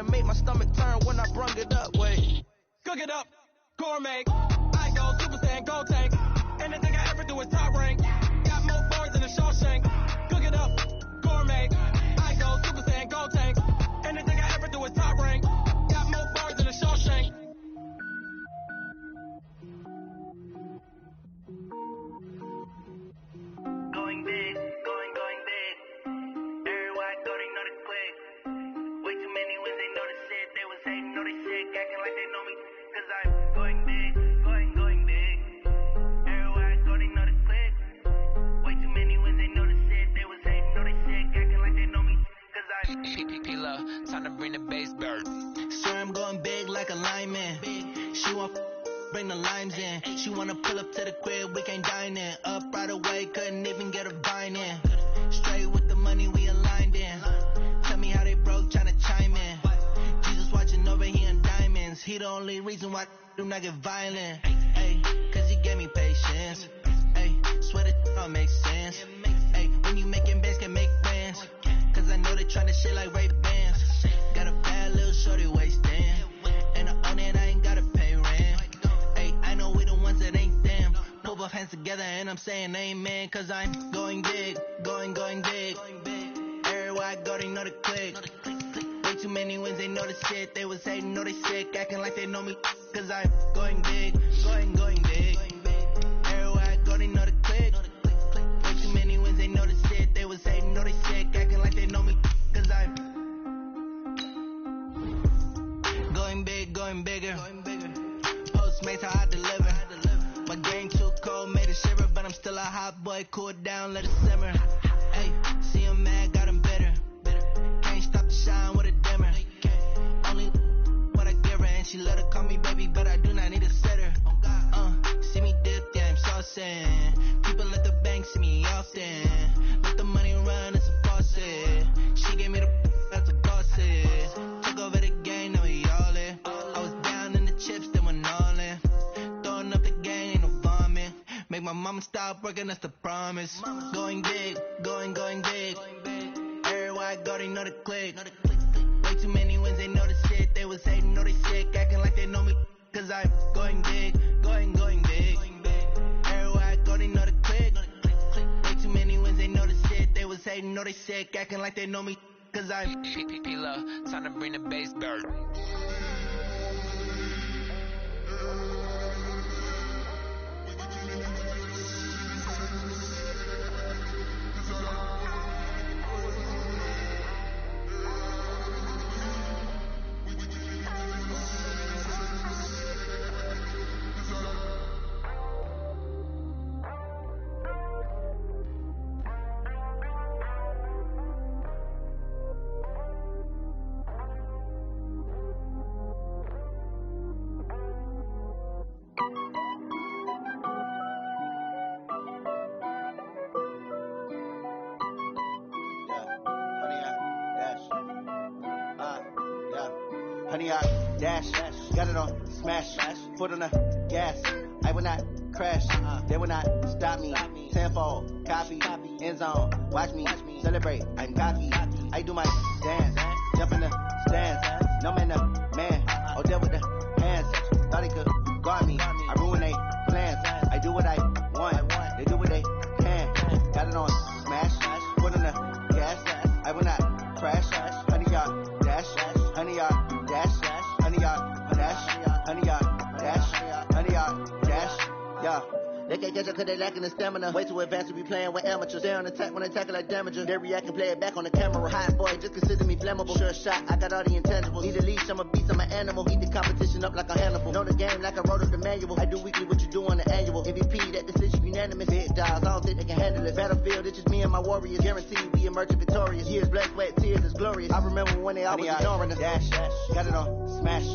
to make my stomach turn when I brung it up. Wait, cook it up, gourmet. I go Super Saiyan, gold tank. Anything I ever do is top rank. Got more bars than a Shawshank. Cook it up, gourmet. I go Super Saiyan, gold tank. Anything I ever do is top rank. Got more bars than a Shawshank. Going big, going big. Everywhere I go, they know the click. Way too many wins, they know the shit. They was hating, know they sick, acting like they know me. Cause I'm going big, going big. Everywhere I go, they know the click. Way too many wins, they know the shit. They was hating, know they sick, acting like they know me. Cause I'm P-Lo, time to bring the bass bird. Swear I'm going big like a lineman. She want bring the limes in. She wanna pull up to the crib, we can't dine in. Up right away, couldn't even get a vine in. Straight with the money we aligned in. Tell me how they broke, tryna chime in. Jesus watching over here in diamonds. He the only reason why I do not get violent. Ay, cause he gave me patience. Ay, swear that all makes sense. Ay, when you making bands, can make friends. Cause I know they tryna shit like Ray-Bans. Got a bad little shorty wasting. And I own it, I ain't gotta pay rent. Ay, I know we the ones that ain't them. Put both hands together and I'm saying amen. Cause I'm going big, going big. Everywhere I go, they know the click. Way too many wins, they know the shit. They was hating, know they sick, acting like they know me. Cause I'm going big, going big. Everywhere I go, they know the click. Way too many wins, they know the shit. They was hating, know they sick, acting like they know me. Cause I'm going bigger. Postmates how I deliver. My game too cold, made it shiver, but I'm still a hot boy. Cool down, let it simmer. Hey, see him mad, got him bitter. Can't stop the shine with a dimmer. Only what I give her, and she let her call me baby, but I do not need a sitter. See me dip, yeah, I'm saucing. People at the bank see me often. Let the money run, it's a faucet. She gave me the that's a faucet. Took over the game, now we all in. I was down in the chips, then went all in. Throwing up the game, ain't no vomit. Make my mama stop working, that's the promise. Going big, going big. Everywhere I go, they know the click. Way too many wins, they know the shit. They was hating, know they sick, acting like they know me. Cause I'm going big, going big. Everywhere I go, they know the click. Way too many wins, they know the shit. They was hating, know they sick, acting like they know me. Cause I'm P-Lo, time to bring the bass bird. Honey, I dash, got it on smash, foot on the gas. I will not crash, they will not stop me. Tenfold, copy, end zone, watch me celebrate. I'm cocky, I do my dance, jump in the stands. No man, the man, oh there with the hands. Thought they could guard me, I ruin they plans. I do what I want, they do what they can. Got it on smash, foot on the gas. I will not crash, honey, y'all dash, honey, y'all dash, honey, y'all dash, honey, y'all dash, honey, y'all dash, yeah. They can't catch up cause they lacking the stamina. Way too advanced to be playing with amateurs. Stay on attack when they tackle like damager. They react and play it back on the camera. Hot boy, just consider me flammable. Sure shot, I got all the intangibles. Need a leash, I'm a beast, I'm an animal. Eat the competition up like a Hannibal. Know the game like I wrote up the manual. I do weekly what you do on the annual. MVP, that decision unanimous. Big dials, I don't think they can handle it. Battlefield, it's just me and my warriors. Guaranteed we emerging victorious. Years, blood, sweat, tears, is glorious. I remember when they always ignoring us. Dash, got it on smash,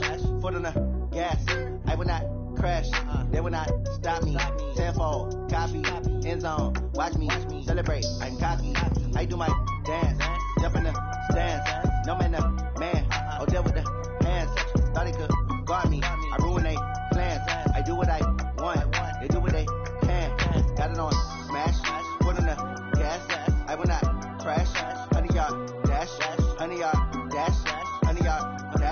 foot on the gas. I will not crash, they will not stop me. Tenfold, copy, end zone, watch me celebrate. I'm cocky, I do my dance, jump in the stands. No man, the man, oh there with the hands. Thought they could guard me, I ruin they plans. I do what I want, they do what they can. Got it on smash, foot on the gas. I will not crash, honey y'all dash, honey y'all dash, honey y'all dash.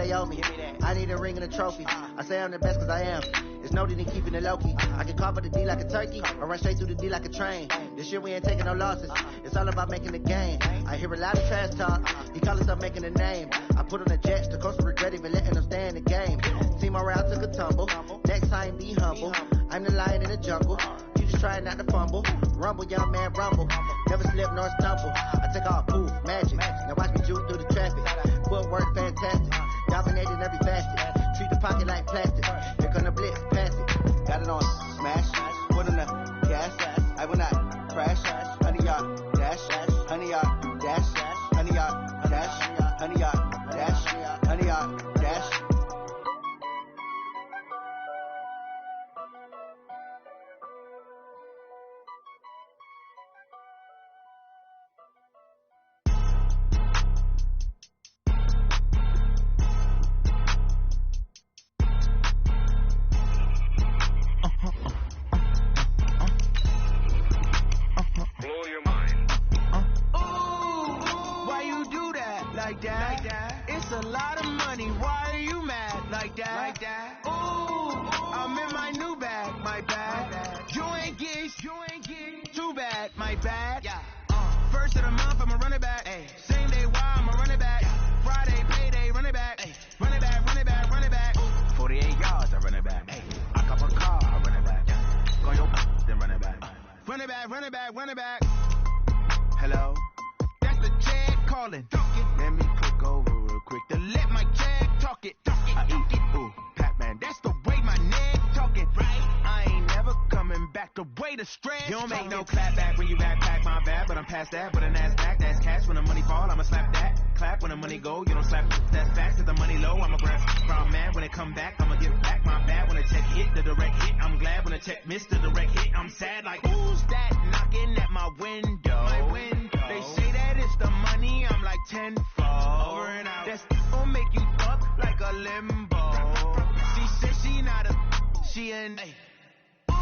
they owe me. I need a ring and a trophy. I say I'm the best cause I am. It's no need in keeping it low-key. I can carve up the D like a turkey or run straight through the D like a train. This year we ain't taking no losses. It's all about making the game. I hear a lot of trash talk. He call himself making a name. I put on the Jets. The coach will regret even letting them stay in the game. Team morale took a tumble. Next time be humble. I'm the lion in the jungle. You just trying not to fumble. Rumble, young man, rumble. Never slip nor stumble. I take all poof, magic. Now watch me juke through the traffic. Footwork fantastic. Dominating every facet. Treat the pocket like plastic. Here come the blitz, pass it. Got it on smash. Put on the gas. I will not crash. 100-yard dash. 100-yard dash. 100-yard dash. 100-yard dash. 100-yard dash. Running back. Hello? That's the Jag calling. Let me click over real quick to let my Jag talk it. I eat it. Ooh, Pac-Man. That's the way my neck talking. Right? I ain't never coming back the way the stretch. You don't make no clap back when you backpack my bad, but I'm past that. But an ass back, that's cash. When the money fall, I'ma slap that. Clap when the money go, you don't slap. That's facts. If the money low, I'ma grab from man. When it come back, I'ma give back my bad. When the check hit, the direct hit, I'm glad. When the check missed the direct hit, I'm sad. Like, who's that knocking at my window? They say that it's the money, I'm like tenfold. Over and out. That's gonna make you fuck like a limbo. She said she not a, she an ooh,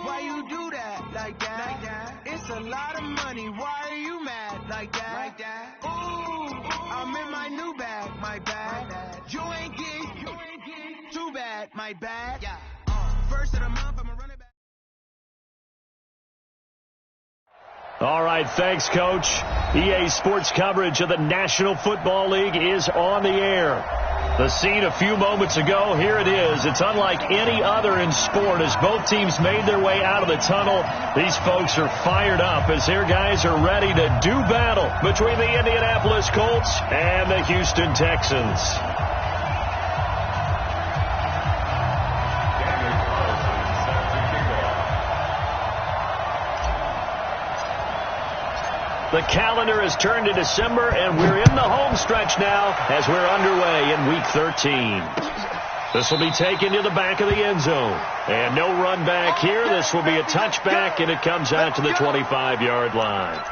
why you do that like that? It's a lot of money, why are you mad like that? Ooh, I'm in my new bag, my bad. You ain't get too bad, my bad. First of the month, I'm a running back. All right, thanks, Coach. EA Sports coverage of the National Football League is on the air. The scene a few moments ago, here it is. It's unlike any other in sport as both teams made their way out of the tunnel. These folks are fired up as their guys are ready to do battle between the Indianapolis Colts and the Houston Texans. The calendar has turned to December, and we're in the home stretch now as we're underway in Week 13. This will be taken to the back of the end zone. And no run back here. This will be a touchback, and it comes out to the 25-yard line.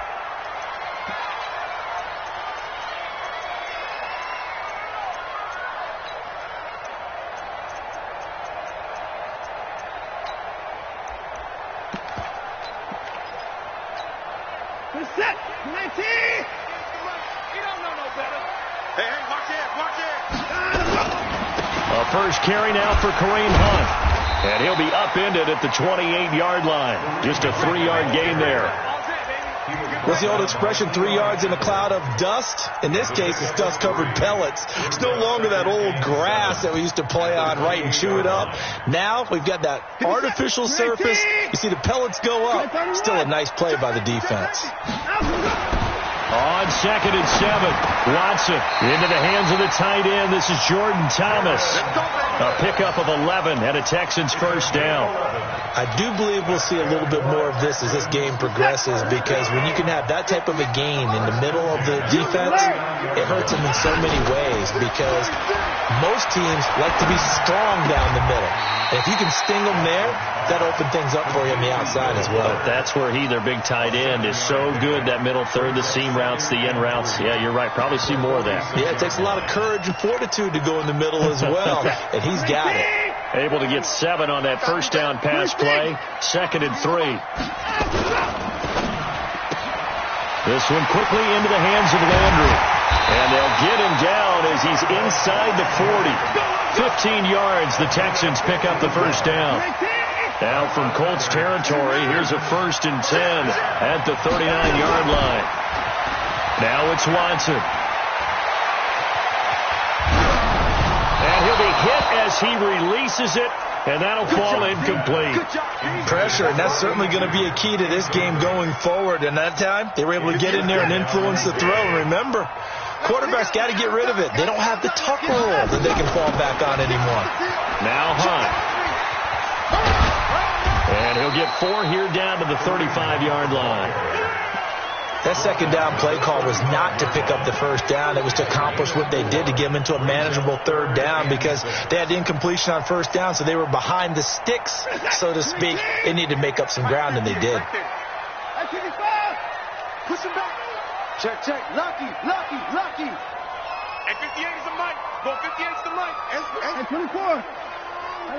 Set. 19. He don't know no better. Hey, watch it. A first carry now for Kareem Hunt. And he'll be upended at the 28-yard line. Just a 3-yard gain there. What's the old expression, 3 yards in a cloud of dust? In this case, it's dust-covered pellets. It's no longer that old grass that we used to play on, right, and chew it up. Now we've got that artificial surface. You see the pellets go up. Still a nice play by the defense. On 2nd and 7, Watson into the hands of the tight end. This is Jordan Thomas. A pickup of 11 and a Texans first down. I do believe we'll see a little bit more of this as this game progresses, because when you can have that type of a gain in the middle of the defense, it hurts them in so many ways, because most teams like to be strong down the middle. And if you can sting them there, that opens things up for you on the outside as well. But that's where their big tight end, is so good, that middle third, the seam routes, the end routes. Yeah, you're right. Probably see more of that. Yeah, it takes a lot of courage and fortitude to go in the middle as well. And he's got it. Able to get 7 on that first down pass play. 2nd and 3. This one quickly into the hands of Landry. And they'll get him down as he's inside the 40. 15 yards, the Texans pick up the first down. Now from Colts territory, here's a 1st and 10 at the 39-yard line. Now it's Watson. And he'll be hit as he releases it, and that'll fall incomplete. Pressure, and that's certainly going to be a key to this game going forward. And that time, they were able to get in there and influence the throw. And remember, quarterbacks got to get rid of it. They don't have the tuck rule that they can fall back on anymore. Now Hunt. And he'll get 4 here down to the 35-yard line. That second down play call was not to pick up the first down. It was to accomplish what they did, to get them into a manageable 3rd down, because they had incompletion on 1st down, so they were behind the sticks, so to speak. They needed to make up some ground, and they did. Push him back. Check. Lucky. And 58 is the mic. Go 58 is the mic. And 24.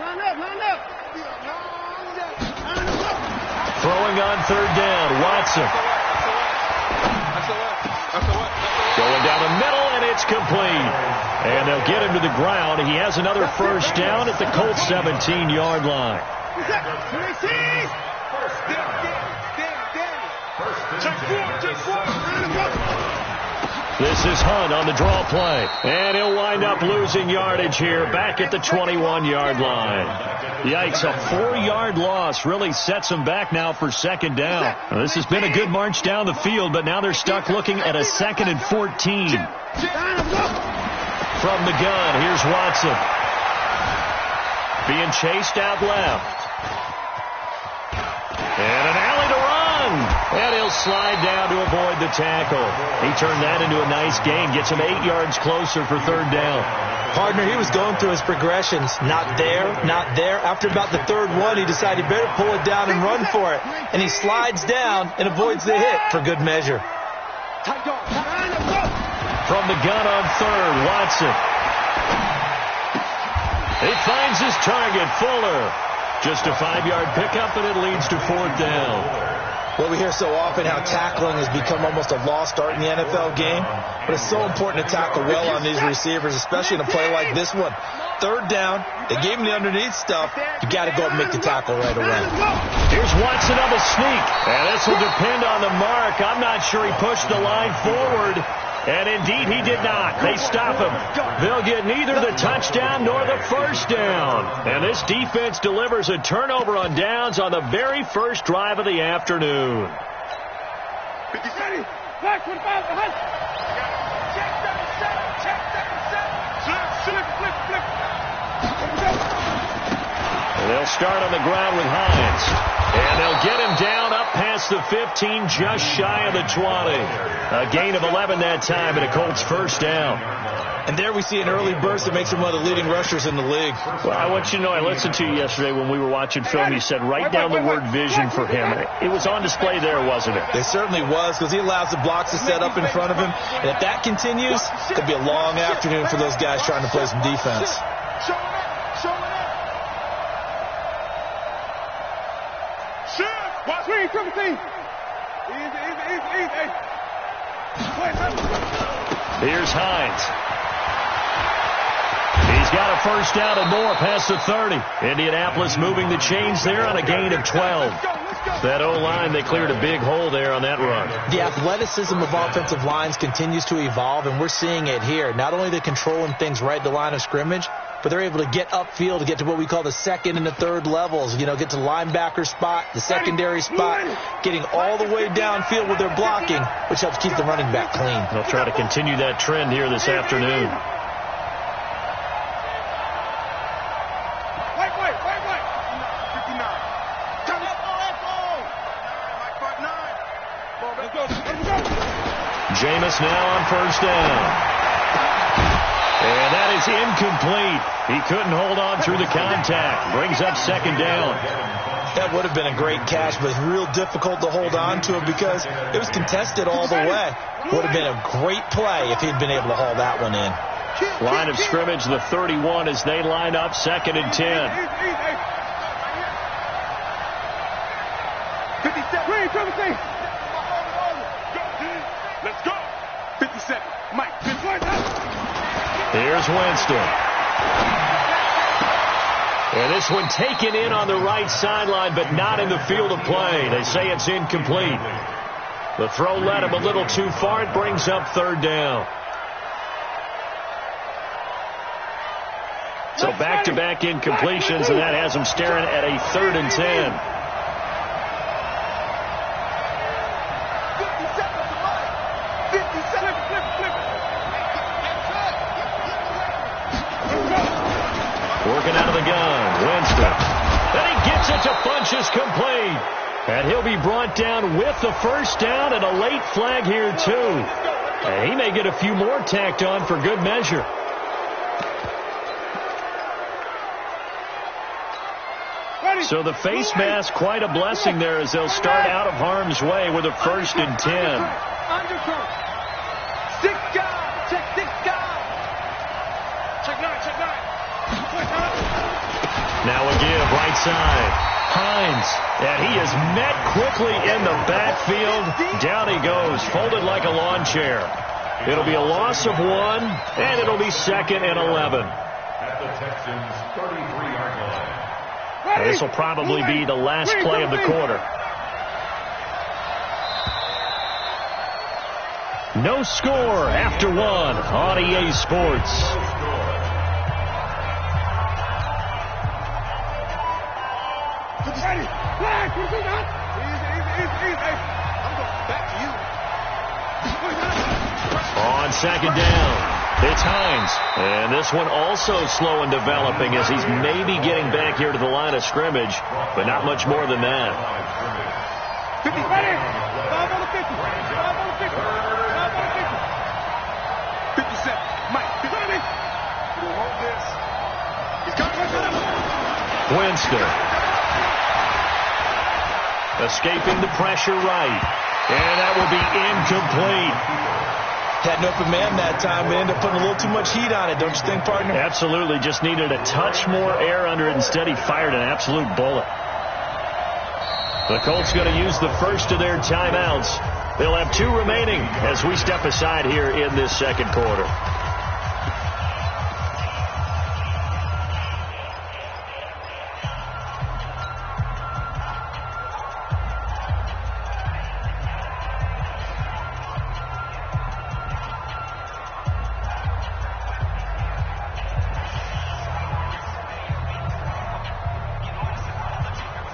Line up. Throwing on 3rd down, Watson. Going down the middle, and it's complete. And they'll get him to the ground. He has another 1st down at the Colts 17-yard line. This is Hunt on the draw play. And he'll wind up losing yardage here back at the 21-yard line. Yikes, a 4-yard loss really sets them back now for 2nd down. Now, this has been a good march down the field, but now they're stuck looking at a 2nd and 14. From the gun, here's Watson. Being chased out left. And an alley to run. And he'll slide down to avoid the tackle. He turned that into a nice gain. Gets him 8 yards closer for 3rd down. Partner, he was going through his progressions. Not there. After about the 3rd one, he decided he better pull it down and run for it. And he slides down and avoids the hit for good measure. From the gun on 3rd, Watson. He finds his target, Fuller. Just a 5-yard pickup, and it leads to 4th down. Well, we hear so often how tackling has become almost a lost art in the NFL game. But it's so important to tackle well on these receivers, especially in a play like this one. 3rd down, they gave him the underneath stuff. You got to go and make the tackle right away. Here's Watson on the sneak. And this will depend on the mark. I'm not sure he pushed the line forward. And indeed, he did not. They stop him. They'll get neither the touchdown nor the 1st down. And this defense delivers a turnover on downs on the very first drive of the afternoon. And they'll start on the ground with Hines. And they'll get him down up past the 15, just shy of the 20. A gain of 11 that time, and a Colts 1st down. And there we see an early burst that makes him one of the leading rushers in the league. Well, I want you to know, I listened to you yesterday when we were watching film. You said write down the word vision for him. It was on display there, wasn't it? It certainly was, because he allows the blocks to set up in front of him. And if that continues, it could be a long afternoon for those guys trying to play some defense. Here's Hines. He's got a 1st down and more past the 30. Indianapolis moving the chains there on a gain of 12. That O-line, they cleared a big hole there on that run. The athleticism of offensive lines continues to evolve, and we're seeing it here. Not only they're controlling things right at the line of scrimmage, but they're able to get upfield to get to what we call the 2nd and the 3rd levels. You know, get to linebacker spot, the secondary spot, getting all the way downfield with their blocking, which helps keep the running back clean. They'll try to continue that trend here this afternoon. Jameis now on 1st down. And that is incomplete. He couldn't hold on through the contact. Brings up 2nd down. That would have been a great catch, but it's real difficult to hold on to it because it was contested all the way. Would have been a great play if he'd been able to haul that one in. Line of scrimmage, the 31 as they line up, 2nd and 10. 57. Let's go. 57. Mike, 57. Here's Winston. And this one taken in on the right sideline, but not in the field of play. They say it's incomplete. The throw led him a little too far. It brings up third down. So back-to-back incompletions, and that has him staring at a 3rd and 10. Working out of the gun, Winston. And he gets it to Funchess complete. And he'll be brought down with the first down and a late flag here, too. And he may get a few more tacked on for good measure. So the face mask, quite a blessing there as they'll start out of harm's way with a 1st and 10. Now a give, right side. Hines, and he is met quickly in the backfield. Down he goes, folded like a lawn chair. It'll be a loss of 1, and it'll be 2nd and 11. At the Texans' 33-yard line. This will probably be the last play of the quarter. No score after 1 on EA Sports. On 2nd down. It's Hines, and this one also slow in developing as he's maybe getting back here to the line of scrimmage, but not much more than that. 50, ready? 5 on the 50. 5 on the 50. 5 on the 50. 57. Mike, 50. We'll hold this. He's coming. Winston. Escaping the pressure right, and that will be incomplete. Had an open man that time, but ended up putting a little too much heat on it, don't you think, partner? Absolutely. Just needed a touch more air under it. Instead, he fired an absolute bullet. The Colts going to use the first of their timeouts. They'll have 2 remaining as we step aside here in this 2nd quarter.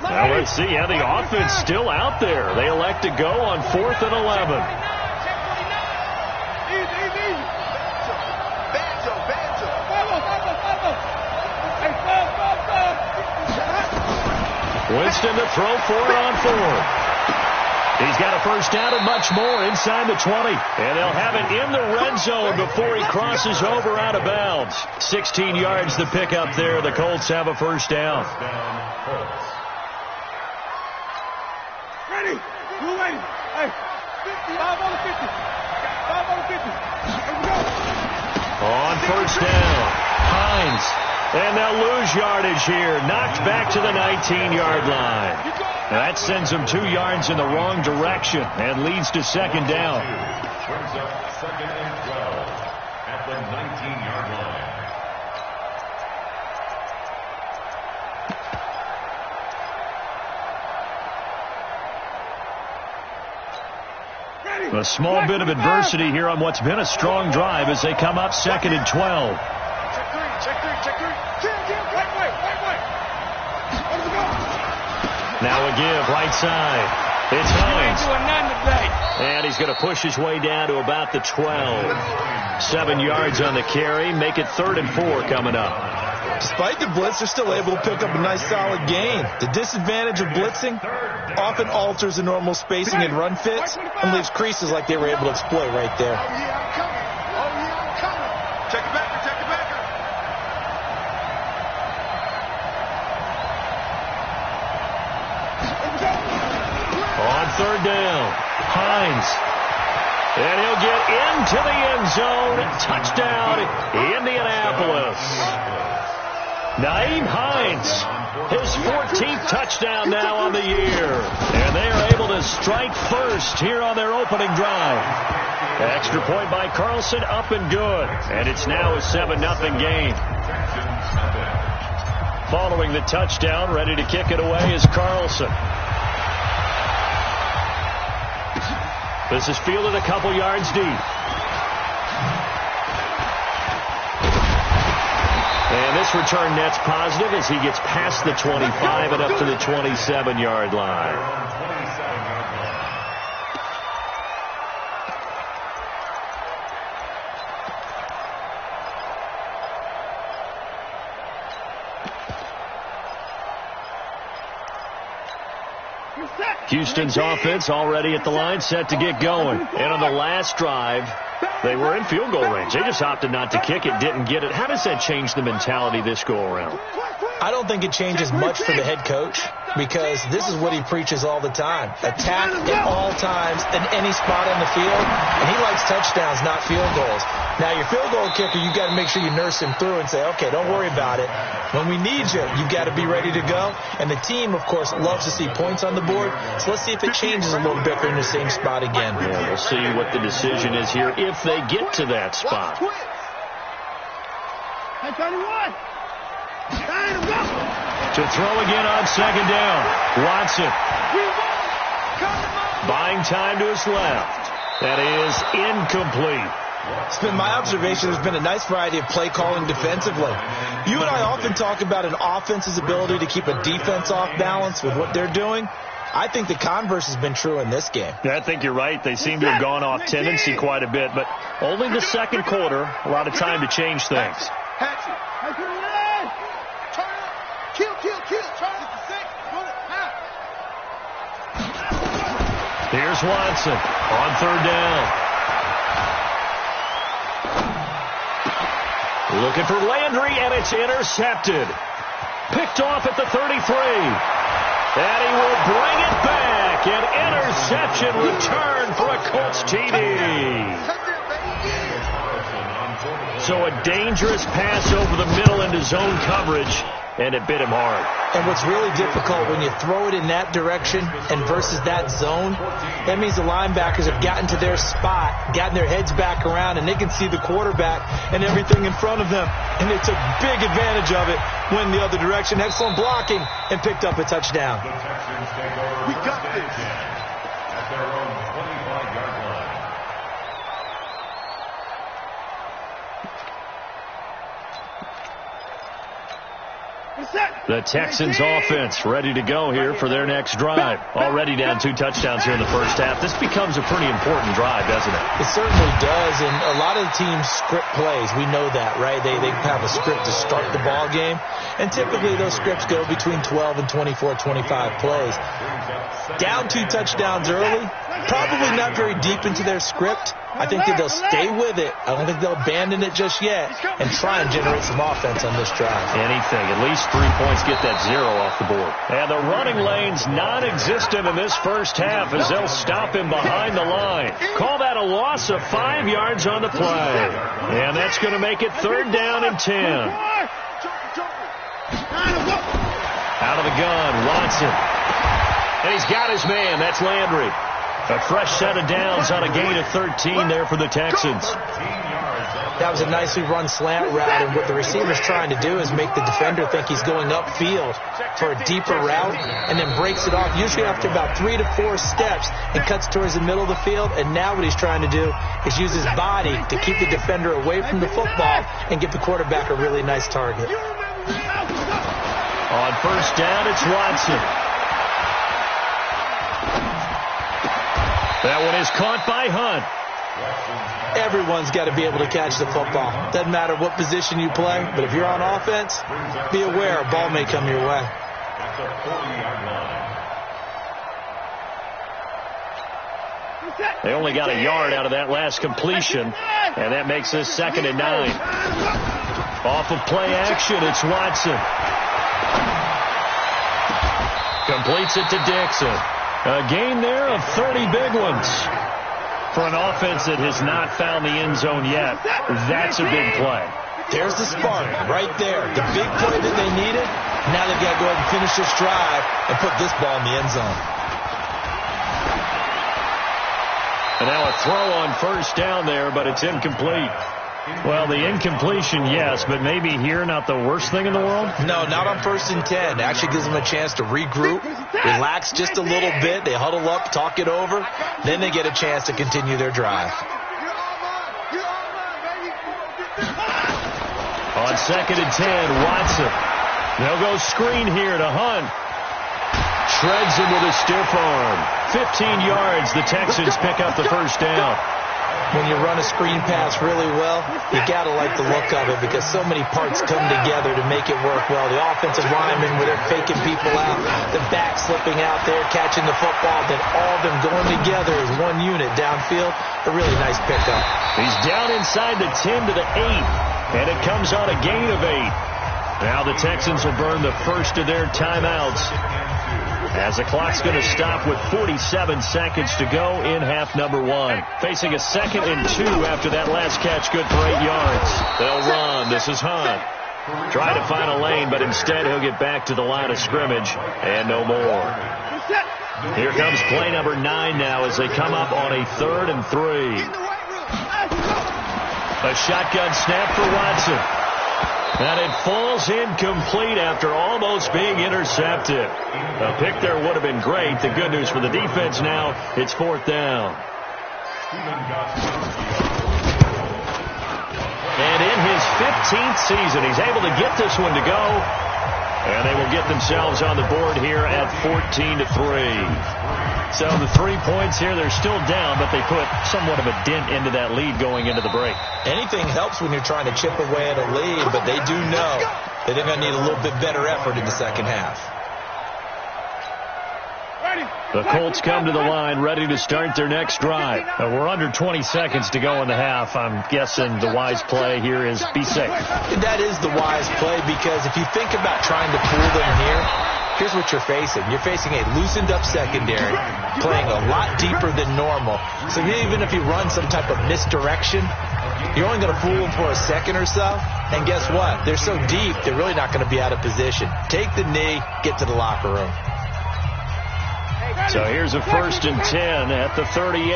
Now let's see how the offense still out there. They elect to go on 4th and 11. Winston to throw for it on 4th. He's got a first down and much more inside the 20. And they'll have it in the red zone before he crosses over out of bounds. 16 yards to pick up there. The Colts have a first down. Ready? Blue lane. Hey, 5 on the 50. 5 on the 50. Here we go. On first down, Hines. And they'll lose yardage here. Knocked back to the 19-yard line. That sends them 2 yards in the wrong direction and leads to 2nd down. Brings up 2nd and 12 at the 19-yard line. A small bit of adversity here on what's been a strong drive as they come up 2nd and 12. Check 3, check 3, check 3. Right way. Let us go. Now a give, right side. It's Hines. And he's going to push his way down to about the 12. 7 yards on the carry. Make it 3rd and 4 coming up. Despite the blitz, they're still able to pick up a nice solid gain. The disadvantage of blitzing often alters the normal spacing and run fits and leaves creases like they were able to exploit right there. Oh, yeah, I'm coming. Check it back. On 3rd down, Hines. And he'll get into the end zone. Touchdown, Indianapolis. Nyheim Hines, his 14th touchdown now on the year. And they are able to strike first here on their opening drive. The extra point by Carlson, up and good. And it's now a 7-0 game. Following the touchdown, ready to kick it away is Carlson. This is fielded a couple yards deep. And this return net's positive as he gets past the 25 and up to the 27-yard line. Houston's offense already at the line, set to get going. And on the last drive, they were in field goal range. They just opted not to kick it, didn't get it. How does that change the mentality this go-around? I don't think it changes much for the head coach because this is what he preaches all the time. Attack at all times in any spot on the field, and he likes touchdowns, not field goals. Now, your field goal kicker, you've got to make sure you nurse him through and say, okay, don't worry about it. When we need you, you've got to be ready to go. And the team, of course, loves to see points on the board. So let's see if it changes a little bit. They're in the same spot again. Yeah, we'll see what the decision is here if they get to that spot. To throw again on second down. Watson. Buying time to his left. That is incomplete. It's been my observation there's been a nice variety of play calling defensively. You and I often talk about an offense's ability to keep a defense off balance with what they're doing. I think the converse has been true in this game. Yeah, I think you're right. They seem to have gone off tendency quite a bit, but only the second quarter, a lot of time to change things. Here's Watson on third down. Looking for Landry, and it's intercepted. Picked off at the 33. And he will bring it back. An interception return for a Colts TD. So a dangerous pass over the middle into zone coverage, and it bit him hard. And what's really difficult when you throw it in that direction and versus that zone, that means the linebackers have gotten to their spot, gotten their heads back around, and they can see the quarterback and everything in front of them. And they took big advantage of it, went the other direction, excellent blocking, and picked up a touchdown. We got this. At their own 25-yard line. The Texans offense ready to go here for their next drive. Already down 2 touchdowns here in the first half. This becomes a pretty important drive, doesn't it? It certainly does, and a lot of the teams script plays. We know that, right? They have a script to start the ball game, and typically those scripts go between 12 and 24, 25 plays. Down 2 touchdowns early, probably not very deep into their script. I think that they'll stay with it. I don't think they'll abandon it just yet and try and generate some offense on this drive. Anything. At least 3 points, get that 0 off the board. And the running lane's non-existent in this first half as they'll stop him behind the line. Call that a loss of 5 yards on the play. And that's going to make it 3rd down and 10. Out of the gun, Watson. And he's got his man. That's Landry. A fresh set of downs on a gain of 13 there for the Texans. That was a nicely run slant route, and what the receiver's trying to do is make the defender think he's going upfield for a deeper route and then breaks it off, usually after about 3 to 4 steps, and cuts towards the middle of the field. And now what he's trying to do is use his body to keep the defender away from the football and give the quarterback a really nice target. On first down, it's Watson. That one is caught by Hunt. Everyone's got to be able to catch the football. Doesn't matter what position you play, but if you're on offense, be aware a ball may come your way. They only got a yard out of that last completion, and that makes this 2nd and 9. Off of play action, it's Watson. Completes it to Dixon. A gain there of 30 big ones. For an offense that has not found the end zone yet, that's a big play. There's the spark right there. The big play that they needed. Now they've got to go ahead and finish this drive and put this ball in the end zone. And now a throw on first down there, but it's incomplete. Well, the incompletion, yes, but maybe here not the worst thing in the world? No, not on 1st and 10. It actually gives them a chance to regroup, relax just a little bit. They huddle up, talk it over. Then they get a chance to continue their drive. On 2nd and 10, Watson. They'll go screen here to Hunt. Shreds him with a stiff arm. 15 yards, the Texans pick up the first down. When you run a screen pass really well, you got to like the look of it because so many parts come together to make it work well. The offensive linemen, where they're faking people out, the back slipping out there, catching the football, then all of them going together as one unit downfield. A really nice pickup. He's down inside the 10 to the 8, and it comes on a gain of 8. Now the Texans will burn the first of their timeouts, as the clock's going to stop with 47 seconds to go in half number 1. Facing a 2nd and 2 after that last catch, good for 8 yards. They'll run. This is Hunt. Try to find a lane, but instead he'll get back to the line of scrimmage, and no more. Here comes play number 9 now as they come up on a 3rd and 3. A shotgun snap for Watson. And it falls incomplete after almost being intercepted. A pick there would have been great. The good news for the defense now, it's 4th down. And in his 15th season, he's able to get this one to go. And they will get themselves on the board here at 14-3. So the 3 points here, they're still down, but they put somewhat of a dent into that lead going into the break. Anything helps when you're trying to chip away at a lead, but they do know that they're going to need a little bit better effort in the second half. The Colts come to the line ready to start their next drive. We're under 20 seconds to go in the half. I'm guessing the wise play here is be safe. That is the wise play because if you think about trying to fool them here, here's what you're facing. You're facing a loosened up secondary, playing a lot deeper than normal. So even if you run some type of misdirection, you're only going to fool them for a second or so. And guess what? They're so deep, they're really not going to be out of position. Take the knee, get to the locker room. So here's a 1st and 10 at the 38.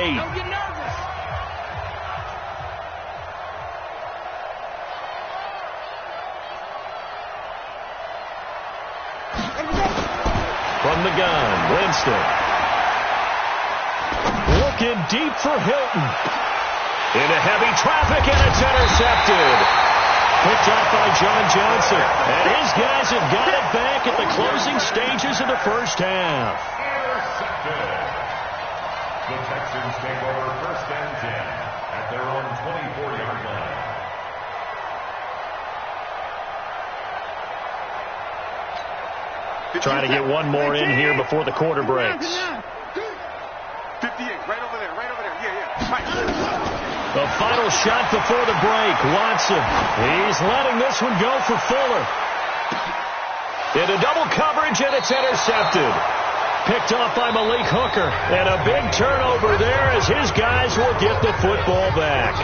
From the gun, Winston. Looking deep for Hilton. Into heavy traffic, and it's intercepted. Picked off by John Johnson. And his guys have got it back at the closing stages of the first half. Intercepted. The Texans take over 1st and 10 at their own 24-yard line. Trying to get one more in here before the quarter breaks. 58, right over there, yeah. Right. The final shot before the break. Watson. He's letting this one go for Fuller. Into double coverage, and it's intercepted. Picked off by Malik Hooker. And a big turnover there as his guys will get the football back.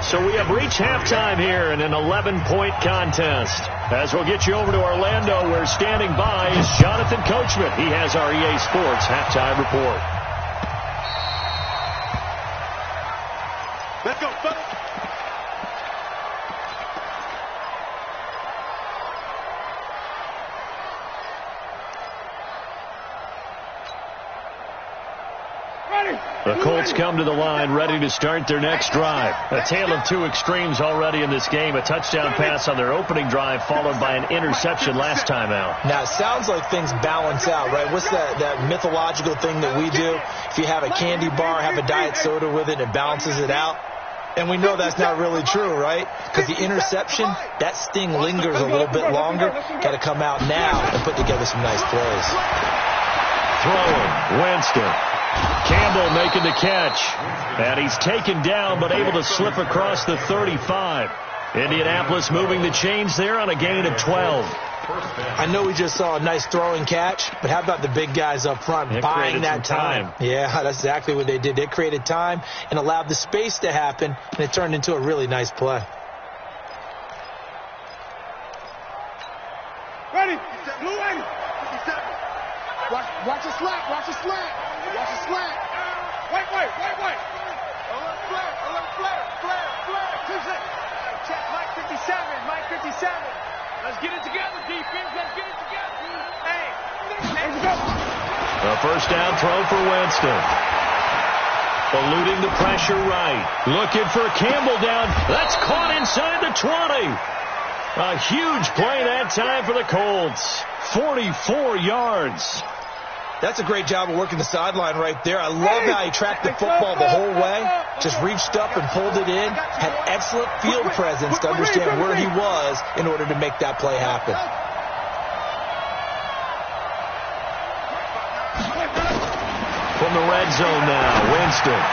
So we have reached halftime here in an 11-point contest. As we'll get you over to Orlando, where standing by is Jonathan Coachman. He has our EA Sports halftime report. Let's go, fellas. The Colts come to the line ready to start their next drive. A tale of two extremes already in this game. A touchdown pass on their opening drive followed by an interception last time out. Now, it sounds like things balance out, right? What's that mythological thing that we do? If you have a candy bar, have a diet soda with it, it balances it out. And we know that's not really true, right? Because the interception, that sting lingers a little bit longer. Got to come out now and put together some nice plays. Throwing, Winston. Campbell making the catch. And he's taken down but able to slip across the 35. Indianapolis moving the chains there on a gain of 12. I know we just saw a nice throwing catch, but how about the big guys up front buying that time? Yeah, that's exactly what they did. They created time and allowed the space to happen, and it turned into a really nice play. Ready? Blue 80. 57. Watch the slant. Watch the slant. Watch the slant. Wait. Check, Mike 57, Mike 57. Let's get it together, defense. Let's get it together. Hey, let's go. A first down throw for Winston. Eluding the pressure right. Looking for Campbell down. That's caught inside the 20. A huge play that time for the Colts. 44 yards. That's a great job of working the sideline right there. I love how he tracked the football the whole way. Just reached up and pulled it in. Had excellent field presence to understand where he was in order to make that play happen. From the red zone now, Winston.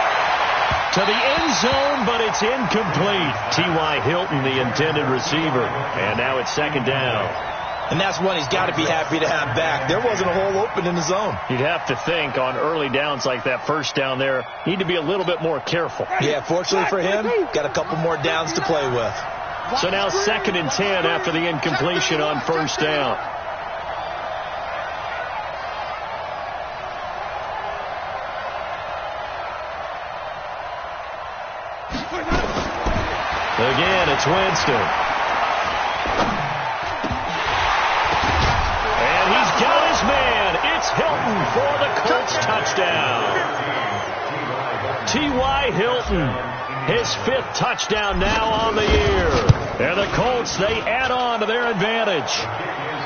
To the end zone, but it's incomplete. T.Y. Hilton, the intended receiver. And now it's second down. And that's one he's got to be happy to have back. There wasn't a hole open in the zone. You'd have to think on early downs like that first down there, need to be a little bit more careful. Yeah, fortunately for him, got a couple more downs to play with. So now 2nd and 10 after the incompletion on first down. Again, it's Winston. And he's got his man. It's Hilton for the Colts touchdown. T.Y. Hilton, his 5th touchdown now on the year. And the Colts, they add on to their advantage.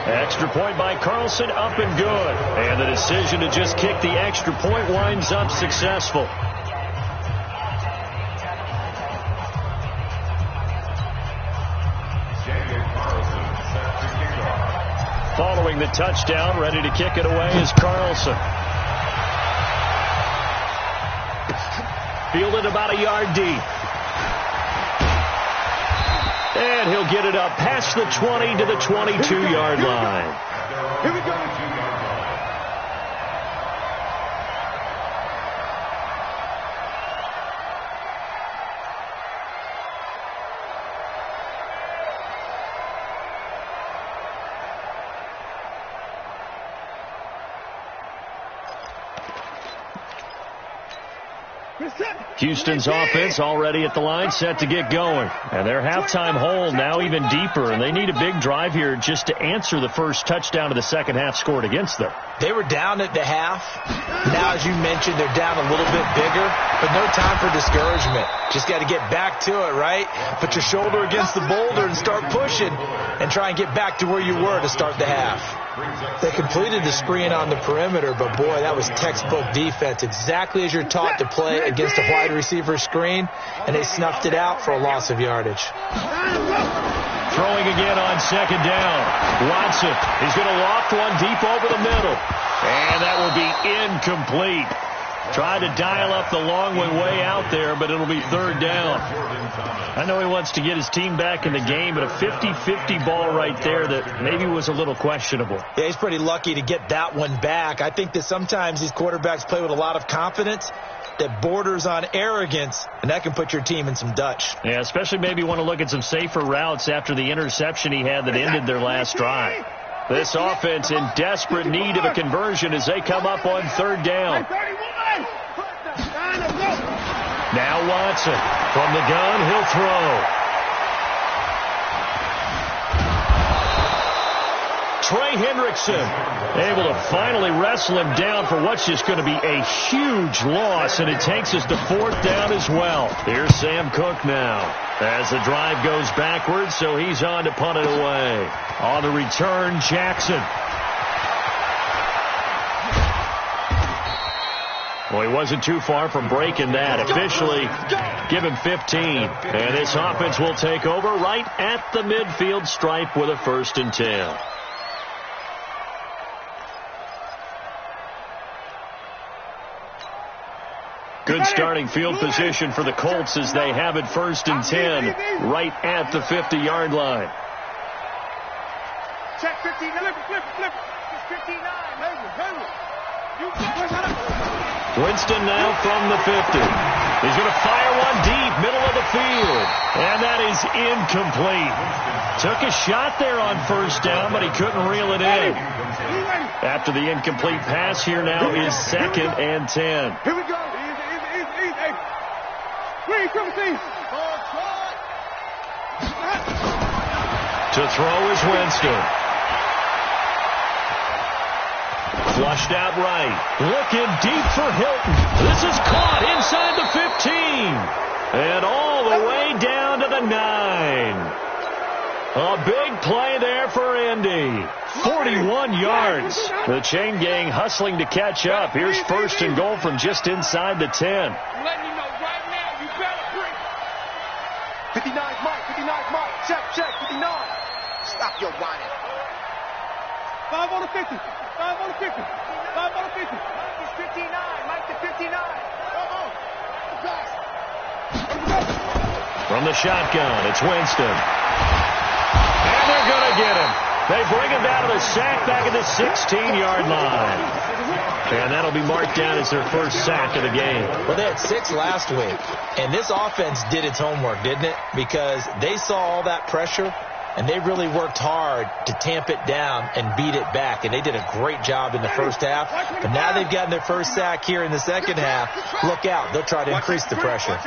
Extra point by Carlson, up and good. And the decision to just kick the extra point winds up successful. Following the touchdown, ready to kick it away is Carlson. Fielded about a yard deep. And he'll get it up past the 20 to the 22-yard line. Here we go. Houston's offense already at the line, set to get going. And their halftime hole now even deeper, and they need a big drive here just to answer the first touchdown of the second half scored against them. They were down at the half. Now, as you mentioned, they're down a little bit bigger, but no time for discouragement. Just got to get back to it, right? Put your shoulder against the boulder and start pushing and try and get back to where you were to start the half. They completed the screen on the perimeter, but boy, that was textbook defense. Exactly as you're taught to play against a wide receiver screen, and they snuffed it out for a loss of yardage. Throwing again on second down. Watson, he's going to loft one deep over the middle. And that will be incomplete. Tried to dial up the long one way out there, but it'll be third down. I know he wants to get his team back in the game, but a 50-50 ball right there that maybe was a little questionable. Yeah, he's pretty lucky to get that one back. I think that sometimes these quarterbacks play with a lot of confidence that borders on arrogance, and that can put your team in some Dutch. Yeah, especially maybe want to look at some safer routes after the interception he had that ended their last drive. This offense in desperate need of a conversion as they come up on third down. Now Watson from the gun, he'll throw. Trey Hendrickson able to finally wrestle him down for what's just going to be a huge loss, and it takes us to fourth down as well. Here's Sam Cook now as the drive goes backwards, so he's on to punt it away. On the return, Jackson. Well, he wasn't too far from breaking that. Officially, give him 15. And this offense will take over right at the midfield stripe with a 1st and 10. Good starting field position for the Colts as they have it 1st and 10 right at the 50-yard line. Check 59. Flip. It's 59. Winston now from the 50. He's going to fire one deep, middle of the field. And that is incomplete. Took a shot there on first down, but he couldn't reel it in. After the incomplete pass, here now is 2nd and 10. Here we go. To throw is Winston. Flushed out right. Looking deep for Hilton. This is caught inside the 15. And all the way down to the 9. A big play there for Indy. 41 yards. The chain gang hustling to catch up. Here's first and goal from just inside the 10. I'm letting you know right now, you better bring. 59 Mike, 59 Mike. Check, 59. Stop your whining. 5 on the 50. 5 on the 50. 5 on the 50. Mike is 59. Mike to 59. Come on. Pass. From the shotgun, it's Winston. And they're going to get him. They bring him down to the sack back at the 16-yard line. And that'll be marked down as their first sack of the game. Well, they had 6 last week. And this offense did its homework, didn't it? Because they saw all that pressure, and they really worked hard to tamp it down and beat it back. And they did a great job in the first half. But now they've gotten their first sack here in the second half. Look out. They'll try to increase the pressure.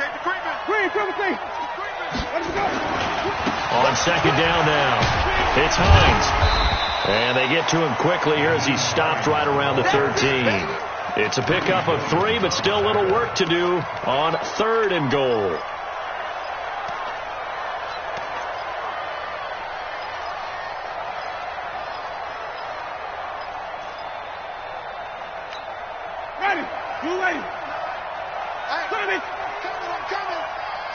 On second down now, it's Hines. And they get to him quickly here as he's stopped right around the 13. It's a pickup of 3, but still a little work to do on third and goal. Ready. You ready. Coming.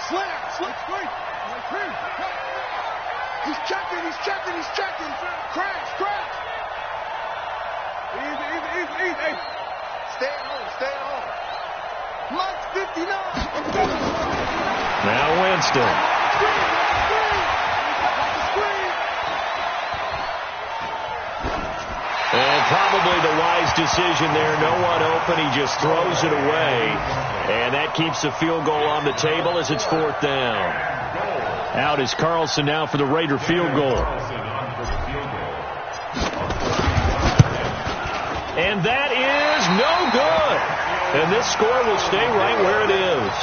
Slam. Screen. He's checking. Crash. Easy. Hey. Stay at home. Mike's 59. Now Winston. And probably the wise decision there. No one open. He just throws it away. And that keeps the field goal on the table as it's fourth down. Out is Carlson now for the Raider field goal. And that is no good. And this score will stay right where it is.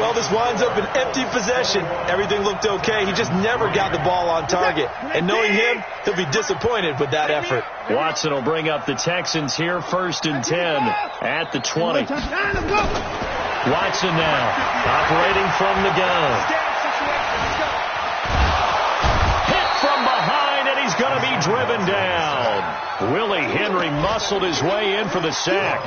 Well, this winds up an empty possession. Everything looked okay. He just never got the ball on target. And knowing him, he'll be disappointed with that effort. Watson will bring up the Texans here, first and 10 at the 20. Watson now operating from the gun. Hit from behind, and he's going to be driven down. Willie Henry muscled his way in for the sack.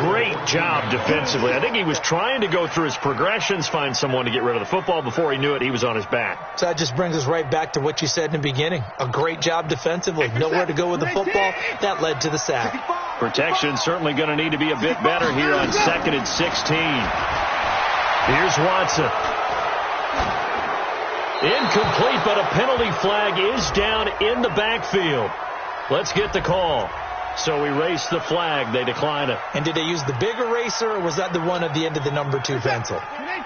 Great job defensively. I think he was trying to go through his progressions, find someone to get rid of the football. Before he knew it, he was on his back. So that just brings us right back to what you said in the beginning. A great job defensively. Nowhere to go with the football. That led to the sack. Protection certainly going to need to be a bit better here on 2nd and 16. Here's Watson. Incomplete, but a penalty flag is down in the backfield. Let's get the call. So we race the flag. They decline it. And did they use the big eraser, or was that the one at the end of the number 2 pencil?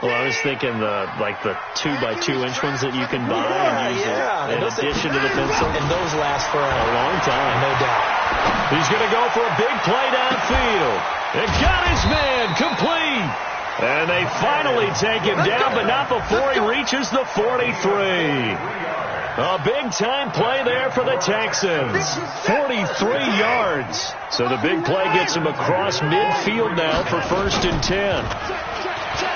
Well, I was thinking the 2x2-inch ones that you can buy and use in addition to the pencil. And those last for a long time. No doubt. He's going to go for a big play downfield. It got his man complete. And they finally take him down, but not before he reaches the 43. A big-time play there for the Texans. 43 yards. So the big play gets him across midfield now for first and 10.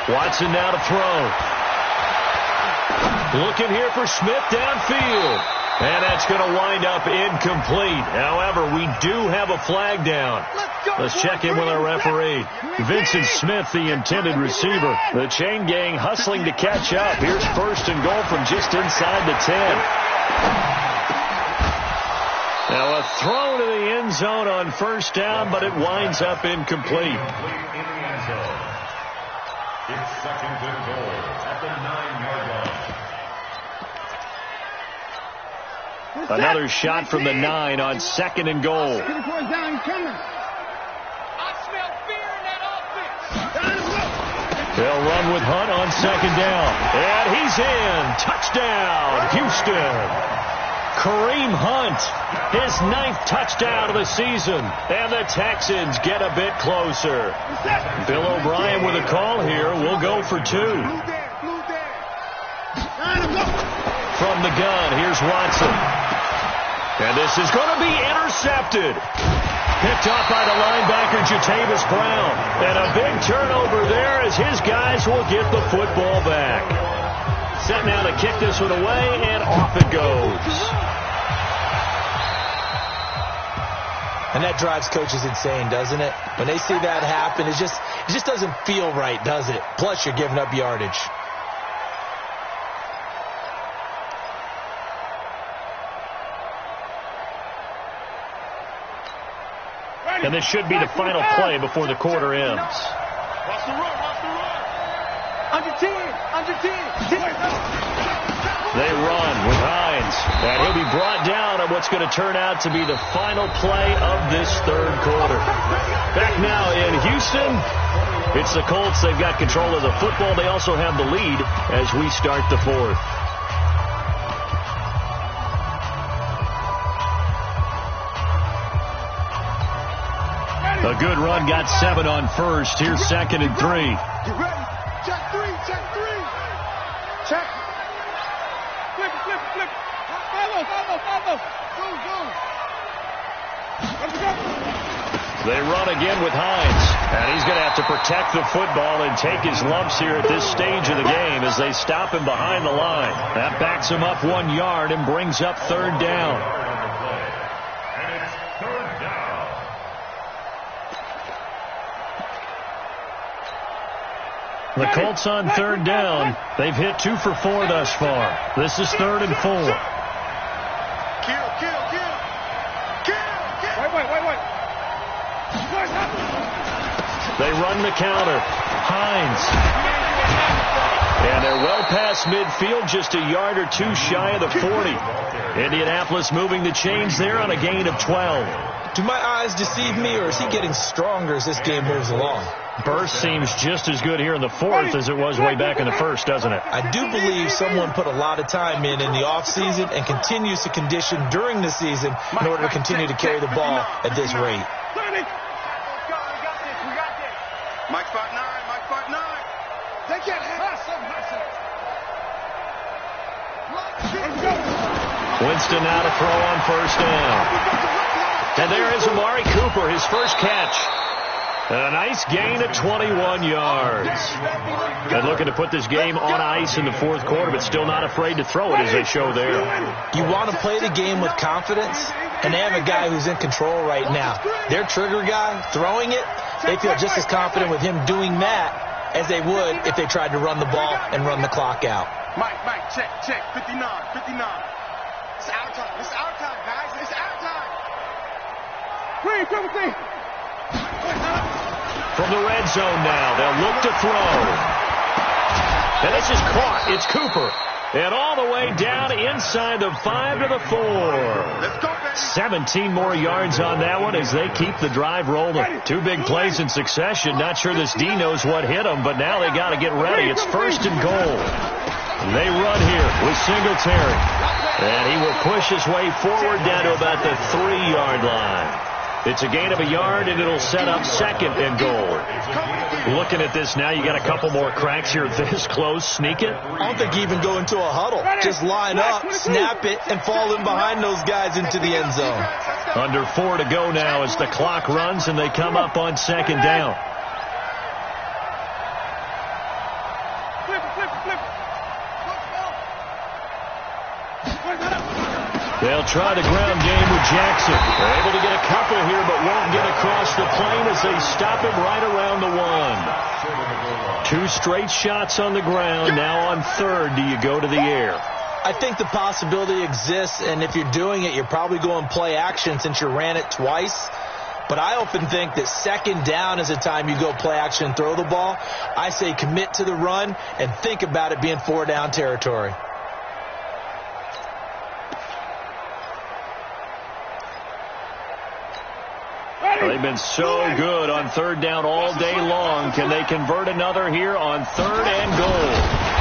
Watson now to throw. Looking here for Smith downfield. And that's going to wind up incomplete. However, we do have a flag down. Let's check in with our referee. Vincent Smith, the intended receiver. The chain gang hustling to catch up. Here's first and goal from just inside the 10. Now a throw to the end zone on first down, but it winds up incomplete. It's 2nd and goal at the 9-yard line. Another shot from the 9 on 2nd and goal. They'll run with Hunt on 2nd down. And he's in. Touchdown, Houston. Kareem Hunt, his 9th touchdown of the season, and the Texans get a bit closer. Bill O'Brien with a call here. We'll go for 2. From the gun, here's Watson. And this is going to be intercepted. Picked off by the linebacker, Jatavis Brown. And a big turnover there as his guys will get the football back. Set now to kick this one away, and off it goes. And that drives coaches insane, doesn't it? When they see that happen, it just doesn't feel right, does it? Plus, you're giving up yardage. And this should be the final play before the quarter ends. Watch the run, watch the run. Under 10, under 10. They run with Hines. And he'll be brought down on what's going to turn out to be the final play of this third quarter. Back now in Houston, it's the Colts. They've got control of the football. They also have the lead as we start the fourth. A good run, got 7 on first. Here's 2nd and 3. Get ready. Check 3, check 3. Check. Flip, flip, flip. Follow. Go. Let's go. They run again with Hines. And he's going to have to protect the football and take his lumps here at this stage of the game as they stop him behind the line. That backs him up 1 yard and brings up 3rd down. And it's 3rd down. The Colts on 3rd down. They've hit 2 for 4 thus far. This is 3rd and 4. Kill. Wait. They run the counter. Hines. And they're well past midfield, just a yard or 2 shy of the 40. Indianapolis moving the chains there on a gain of 12. Do my eyes deceive me, or is he getting stronger as this game moves along? Burst seems just as good here in the 4th as it was way back in the 1st, doesn't it? I do believe someone put a lot of time in the offseason and continues to condition during the season in order to continue to carry the ball at this rate. Mike 5'9". Take it. Winston now to throw on 1st down. And there is Amari Cooper, his first catch. A nice gain of 21 yards. And looking to put this game on ice in the 4th quarter, but still not afraid to throw it as they show there. You want to play the game with confidence, and they have a guy who's in control right now. Their trigger guy, throwing it, they feel just as confident with him doing that as they would if they tried to run the ball and run the clock out. Mike, check. 59. It's our time, guys. It's our time. Green, come with me. From the red zone now, they'll look to throw. And this is caught. It's Cooper. And all the way down inside the 5 to the 4. 17 more yards on that one as they keep the drive rolling. 2 big plays in succession. Not sure this D knows what hit them, but now they got to get ready. It's 1st and goal. They run here with Singletary. And he will push his way forward down to about the 3-yard line. It's a gain of a yard, and it'll set up 2nd and goal. Looking at this now, you got a couple more cracks here this close. Sneak it. I don't think you even go into a huddle. Just line up, snap it, and fall in behind those guys into the end zone. Under 4 to go now as the clock runs, and they come up on 2nd down. They'll try the ground game with Jackson. They're able to get a couple here, but won't get across the plane as they stop him right around the 1. 2 straight shots on the ground. Now on 3rd, do you go to the air? I think the possibility exists, and if you're doing it, you're probably going play action since you ran it twice. But I often think that 2nd down is the time you go play action and throw the ball. I say commit to the run and think about it being 4-down territory. They They've been so good on third down all day long. Can they convert another here on 3rd and goal?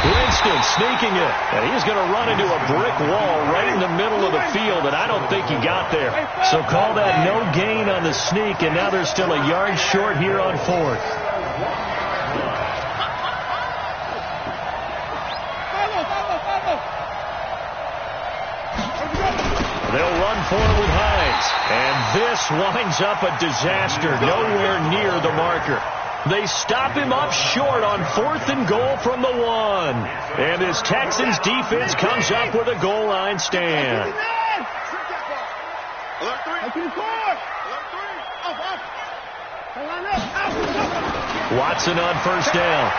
Winston sneaking it. And he's going to run into a brick wall right in the middle of the field, and I don't think he got there. So call that no gain on the sneak, and now they're still a yard short here on 4th. They'll run for it with Hines. And this winds up a disaster, nowhere near the marker. They stop him up short on 4th and goal from the 1. And this Texans defense comes up with a goal line stand. Watson on 1st down.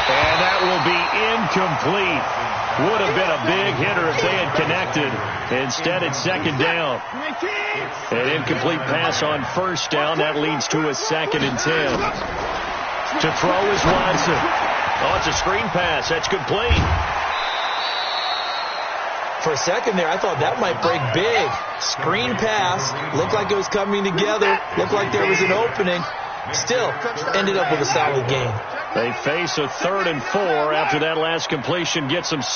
And that will be incomplete. Would have been a big hitter if they had connected. Instead, it's 2nd down. An incomplete pass on 1st down. That leads to a 2nd and 10. To throw is Watson. Oh, it's a screen pass. That's complete. For a second there, I thought that might break big. Screen pass. Looked like it was coming together. Looked like there was an opening. Still, ended up with a solid game. They face a 3rd and 4 after that last completion gets them 6.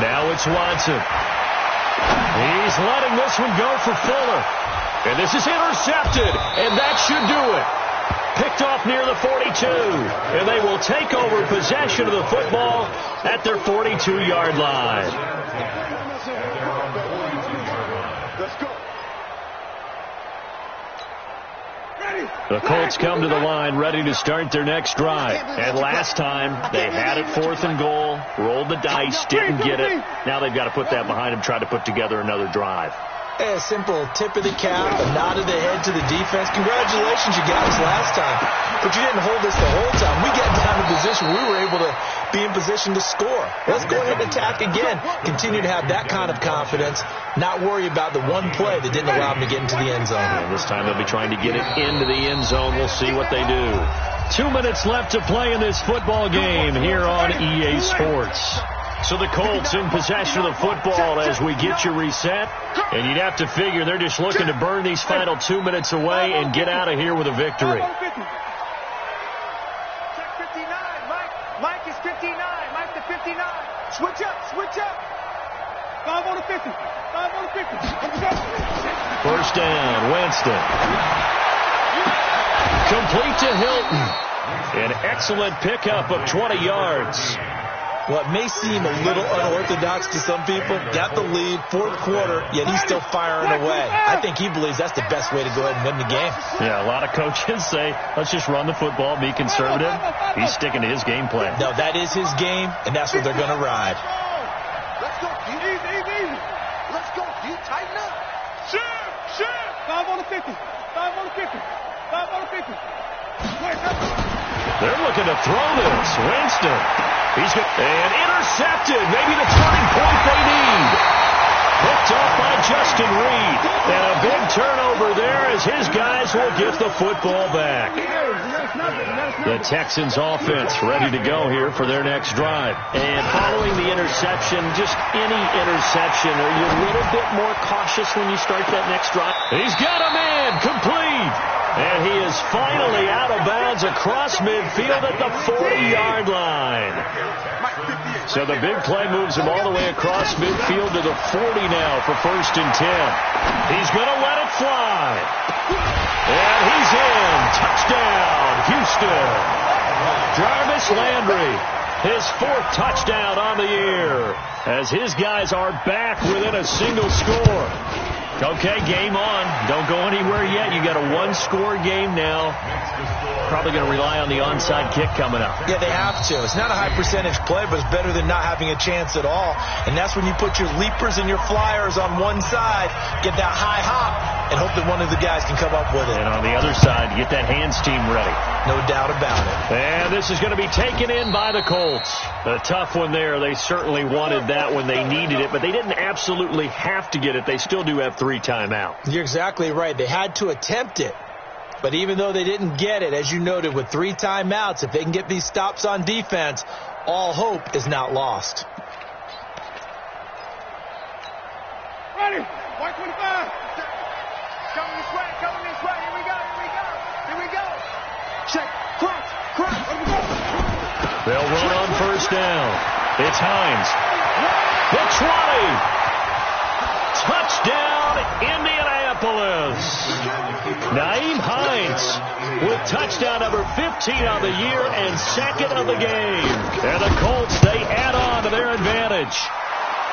Now it's Watson. He's letting this one go for Fuller. And this is intercepted, and that should do it. Picked off near the 42, and they will take over possession of the football at their 42-yard line. The Colts come to the line ready to start their next drive. And last time, they had it 4th and goal, rolled the dice, didn't get it. Now they've got to put that behind them, try to put together another drive. A simple tip of the cap, a nod of the head to the defense. Congratulations, you got us last time. But you didn't hold us the whole time. We got down to position. We were able to be in position to score. Let's go ahead and attack again. Continue to have that kind of confidence. Not worry about the one play that didn't allow them to get into the end zone. And this time they'll be trying to get it into the end zone. We'll see what they do. 2 minutes left to play in this football game here on EA Sports. So the Colts in possession of the football as we get you reset. And you'd have to figure they're just looking to burn these final 2 minutes away and get out of here with a victory. Check 59. Mike is 59. Mike to 59. Switch up. 5 on the 50. 5 on the 50. 1st down, Winston. Complete to Hilton. An excellent pickup of 20 yards. What may seem a little unorthodox to some people, got the lead, 4th quarter, yet he's still firing away. I think he believes that's the best way to go ahead and win the game. Yeah, a lot of coaches say, let's just run the football, be conservative. He's sticking to his game plan. No, that is his game, and that's what they're going to ride. Let's go, easy. Let's go, tighten up. Shoot. 5 on the 50. 5 on the 50. 5 on the 50. They're looking to throw this. Winston. He's got and intercepted. Maybe the turning point they need. Picked off by Justin Reed. And a big turnover there as his guys will get the football back. The Texans offense ready to go here for their next drive. And following the interception, just any interception, are you a little bit more cautious when you start that next drive? He's got a man complete. And he is finally out of bounds across midfield at the 40-yard line. So the big play moves him all the way across midfield to the 40 now for 1st and 10. He's going to let it fly. And he's in. Touchdown, Houston. Jarvis Landry, his 4th touchdown on the year, as his guys are back within a single score. Okay, game on. Don't go anywhere yet. You got a 1-score game now. Probably going to rely on the onside kick coming up. Yeah, they have to. It's not a high percentage play, but it's better than not having a chance at all. And that's when you put your leapers and your flyers on one side, get that high hop, and hope that one of the guys can come up with it. And on the other side, get that hands team ready. No doubt about it. And this is going to be taken in by the Colts. A tough one there. They certainly wanted that when they needed it, but they didn't absolutely have to get it. They still do have 3 timeouts. You're exactly right. They had to attempt it. But even though they didn't get it, as you noted, with 3 timeouts, if they can get these stops on defense, all hope is not lost. Ready. They'll run on first down. It's Hines. The 20. Touchdown, Indianapolis. Naeem Hines with touchdown number 15 on the year and second of the game. And the Colts, they add on to their advantage.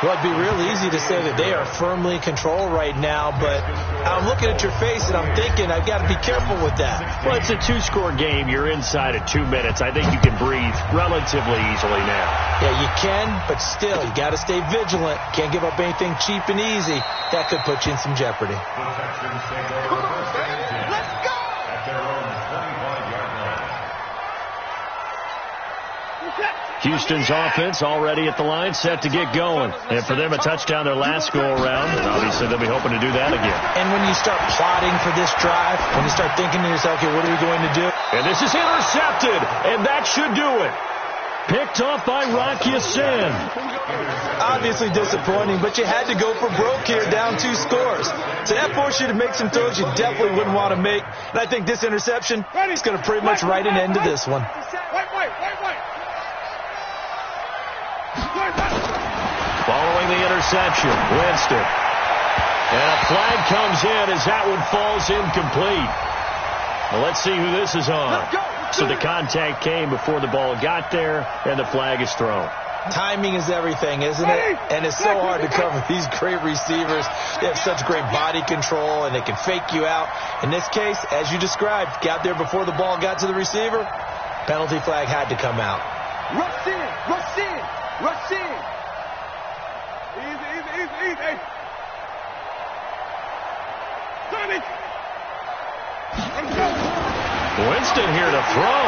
Well, it'd be real easy to say that they are firmly in control right now, but I'm looking at your face and I'm thinking I've got to be careful with that. Well, it's a two-score game. You're inside of 2 minutes. I think you can breathe relatively easily now. Yeah, you can, but still, you got to stay vigilant. Can't give up anything cheap and easy. That could put you in some jeopardy. The Texans take over first and 10 at their own 25-yard line. Houston's offense already at the line, set to get going. And for them, a touchdown their last go-around, and obviously they'll be hoping to do that again. And when you start plotting for this drive, when you start thinking to yourself, okay, what are we going to do? And this is intercepted, and that should do it. Picked off by Rocky Sin. Obviously disappointing, but you had to go for broke here, down 2 scores. So that forced you to make some throws you definitely wouldn't want to make. And I think this interception is going to pretty much write an end to this one. Following the interception, Winston. And a flag comes in as that one falls incomplete. Well, let's see who this is on. So the contact came before the ball got there, and the flag is thrown. Timing is everything, isn't it? And it's so hard to cover these great receivers. They have such great body control, and they can fake you out. In this case, as you described, got there before the ball got to the receiver. Penalty flag had to come out. Rush in, rush in, rush in. Easy. Tommy. Winston here to throw.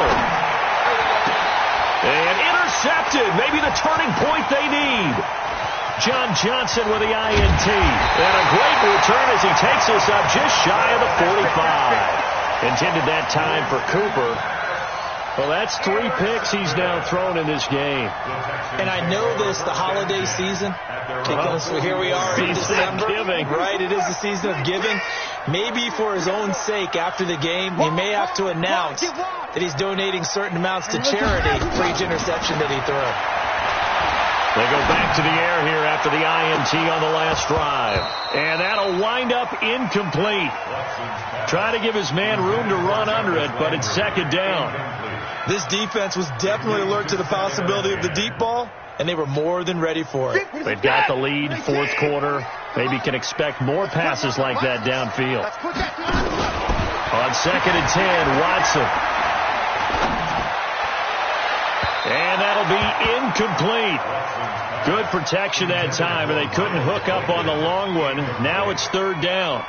And intercepted. Maybe the turning point they need. John Johnson with the INT. And a great return as he takes us up just shy of the 45. Intended that time for Cooper. Well, that's 3 picks he's now thrown in this game. And I know this, the holiday season. So here we are in December. Right, it is the season of giving. Maybe for his own sake, after the game, he may have to announce that he's donating certain amounts to charity for each interception that he threw. They go back to the air here after the INT on the last drive. And that'll wind up incomplete. Try to give his man room to run under it, but it's second down. This defense was definitely alert to the possibility of the deep ball, and they were more than ready for it. They've got the lead, fourth quarter. Maybe can expect more passes like that downfield. On second and 10, Watson. And that'll be incomplete. Good protection that time, and they couldn't hook up on the long one. Now it's third down.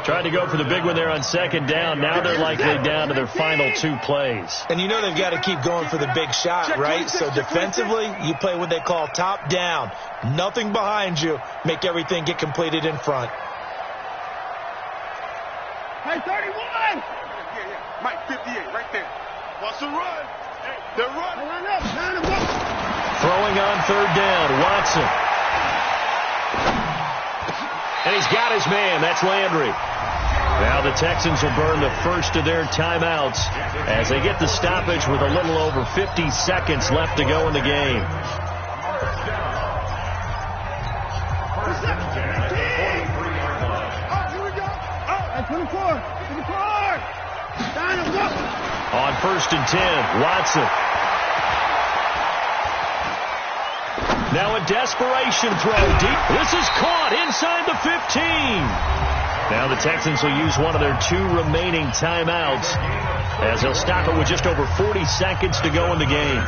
Tried to go for the big one there on second down. Now they're likely down to their final 2 plays. And you know they've got to keep going for the big shot, right? So defensively, you play what they call top down. Nothing behind you. Make everything get completed in front. Hey, 31! Yeah. Mike, 58, right there. Wants to run. They're running. Throwing on third down, Watson. And he's got his man. That's Landry. Now the Texans will burn the first of their timeouts as they get the stoppage with a little over 50 seconds left to go in the game. On first and 10, Watson. Now a desperation throw deep. This is caught inside the 15. Now the Texans will use one of their 2 remaining timeouts as they'll stop it with just over 40 seconds to go in the game.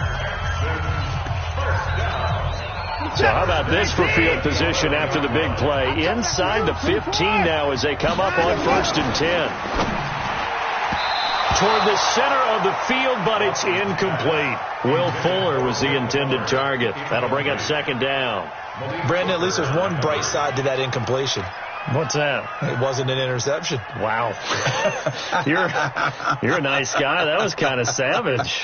So how about this for field position after the big play? Inside the 15 now as they come up on first and 10. Toward the center of the field, but it's incomplete. Will Fuller was the intended target. That'll bring up second down. Brandon, at least there's one bright side to that incompletion. What's that? It wasn't an interception. Wow. You're a nice guy. That was kind of savage.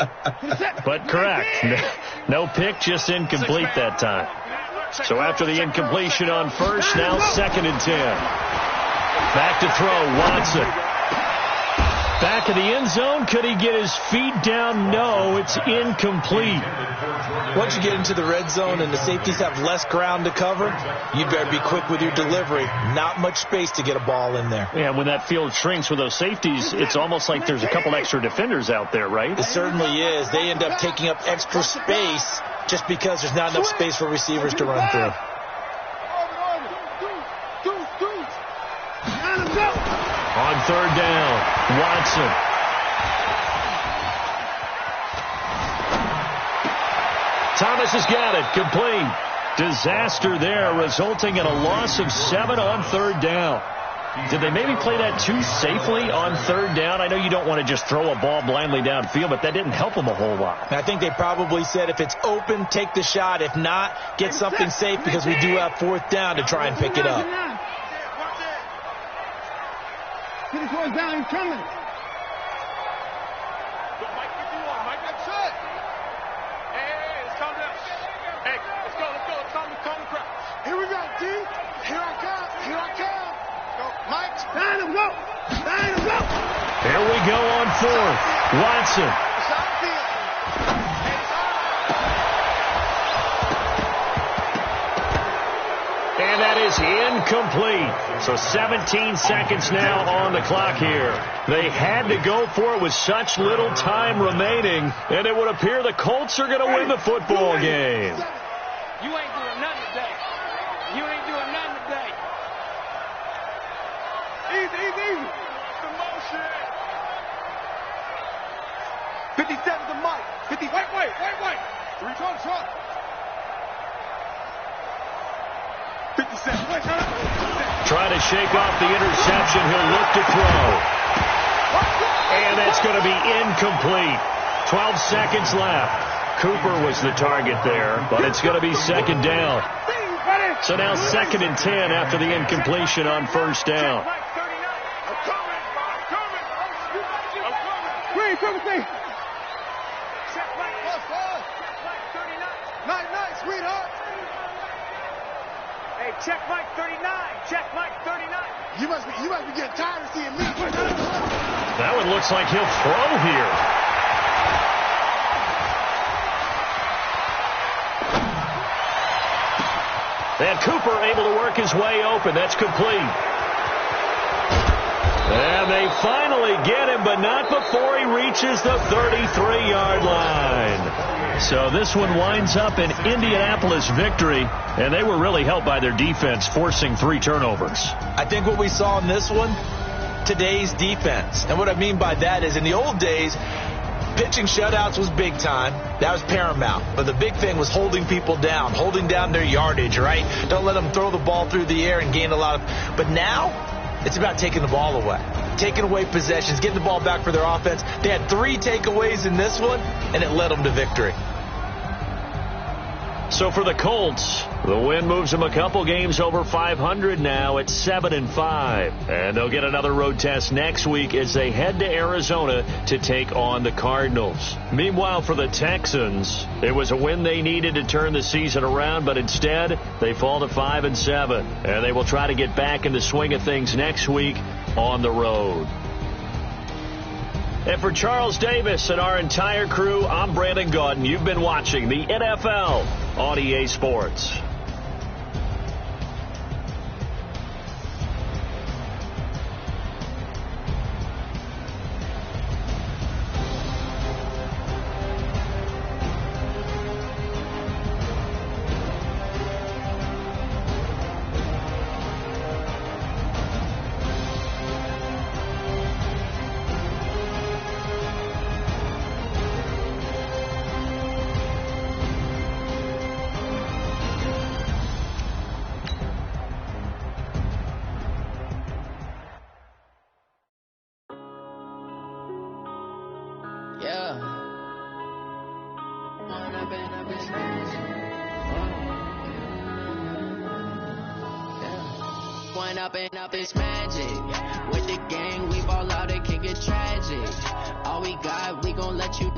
But correct. No pick, just incomplete that time. So after the incompletion on first, now second and 10. Back to throw, Watson. Back of the end zone. Could he get his feet down? No, it's incomplete. Once you get into the red zone and the safeties have less ground to cover, you better be quick with your delivery. Not much space to get a ball in there. Yeah, when that field shrinks with those safeties, it's almost like there's a couple extra defenders out there, right? It certainly is. They end up taking up extra space just because there's not enough space for receivers to run through. On third down, Watson. Thomas has got it. Complete. Disaster there, resulting in a loss of 7 on third down. Did they maybe play that too safely on third down? I know you don't want to just throw a ball blindly downfield, but that didn't help them a whole lot. I think they probably said if it's open, take the shot. If not, get something safe because we do have fourth down to try and pick it up. Down, he's coming. Here we go, D. Here I come. Here I come. Go, Mike. Line him, go. Line him, go. There we go on fourth. Watson. And that is incomplete. So 17 seconds now on the clock here. They had to go for it with such little time remaining, and it would appear the Colts are going to win the football game. You ain't doing nothing today. You ain't doing nothing today. Easy, easy, easy. The motion. 57 to Mike. 50. Wait. 3 try. 57. Trying to shake off the interception. He'll look to throw. And that's going to be incomplete. 12 seconds left. Cooper was the target there, but it's going to be second down. So now 2nd and 10 after the incompletion on first down. Hey, check Mike 39. Check Mike 39. You must be getting tired of seeing me. That one looks like he'll throw here. And Cooper able to work his way open. That's complete. And they finally get him, but not before he reaches the 33-yard line. So this one winds up an Indianapolis victory, and they were really helped by their defense, forcing 3 turnovers. I think what we saw in this one, today's defense. And what I mean by that is in the old days, pitching shutouts was big time. That was paramount. But the big thing was holding people down, holding down their yardage, right? Don't let them throw the ball through the air and gain a lot of... But now, it's about taking the ball away. Taking away possessions, getting the ball back for their offense. They had 3 takeaways in this one, and it led them to victory. So for the Colts, the win moves them a couple games over 500 now at 7-5. And they'll get another road test next week as they head to Arizona to take on the Cardinals. Meanwhile, for the Texans, it was a win they needed to turn the season around, but instead they fall to 5-7. And they will try to get back in the swing of things next week on the road. And for Charles Davis and our entire crew, I'm Brandon Gaudin. You've been watching the NFL on EA Sports. Up is magic. With the gang, we ball out, it can get tragic. All we got, we gon' let you